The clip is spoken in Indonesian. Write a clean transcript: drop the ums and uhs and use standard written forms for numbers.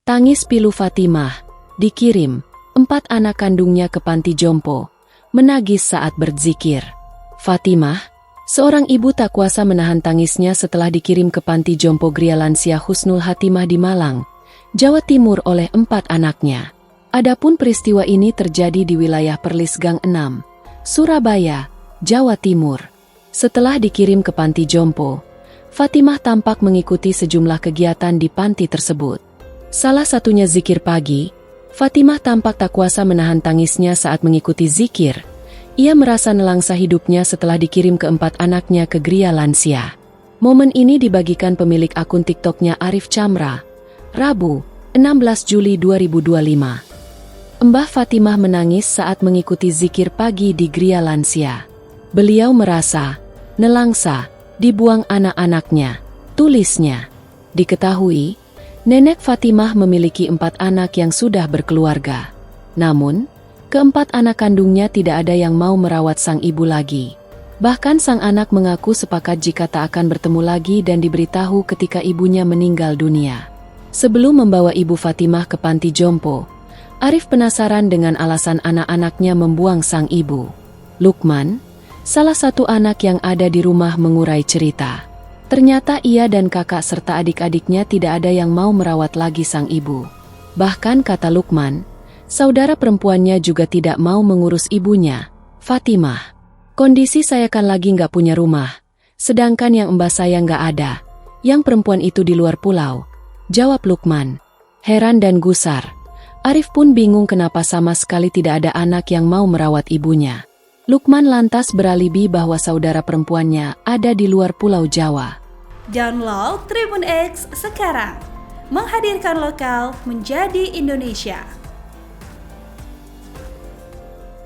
Tangis pilu Fatimah, dikirim, 4 anak kandungnya ke panti jompo, menangis saat berzikir. Fatimah, seorang ibu tak kuasa menahan tangisnya setelah dikirim ke panti jompo Gria Lansia Husnul Hatimah di Malang, Jawa Timur oleh 4 anaknya. Adapun peristiwa ini terjadi di wilayah Perlis Gang 6, Surabaya, Jawa Timur. Setelah dikirim ke panti jompo, Fatimah tampak mengikuti sejumlah kegiatan di panti tersebut. Salah satunya zikir pagi. Fatimah tampak tak kuasa menahan tangisnya saat mengikuti zikir. Ia merasa nelangsa hidupnya setelah dikirim ke 4 anaknya ke Gria Lansia. Momen ini dibagikan pemilik akun TikToknya Arif Chamra, Rabu, 16 Juli 2025. Mbah Fatimah menangis saat mengikuti zikir pagi di Gria Lansia. Beliau merasa nelangsa dibuang anak-anaknya, tulisnya. Diketahui, Nenek Fatimah memiliki 4 anak yang sudah berkeluarga. Namun, ke-4 anak kandungnya tidak ada yang mau merawat sang ibu lagi. Bahkan sang anak mengaku sepakat jika tak akan bertemu lagi dan diberitahu ketika ibunya meninggal dunia. Sebelum membawa ibu Fatimah ke panti jompo, Arif penasaran dengan alasan anak-anaknya membuang sang ibu. Lukman, salah satu anak yang ada di rumah, mengurai cerita. Ternyata ia dan kakak serta adik-adiknya tidak ada yang mau merawat lagi sang ibu. Bahkan kata Lukman, saudara perempuannya juga tidak mau mengurus ibunya, Fatimah. Kondisi saya kan lagi nggak punya rumah, sedangkan yang mbah saya nggak ada. Yang perempuan itu di luar pulau, jawab Lukman. Heran dan gusar, Arif pun bingung kenapa sama sekali tidak ada anak yang mau merawat ibunya. Lukman lantas beralibi bahwa saudara perempuannya ada di luar Pulau Jawa. Download Tribun X sekarang, menghadirkan lokal menjadi Indonesia.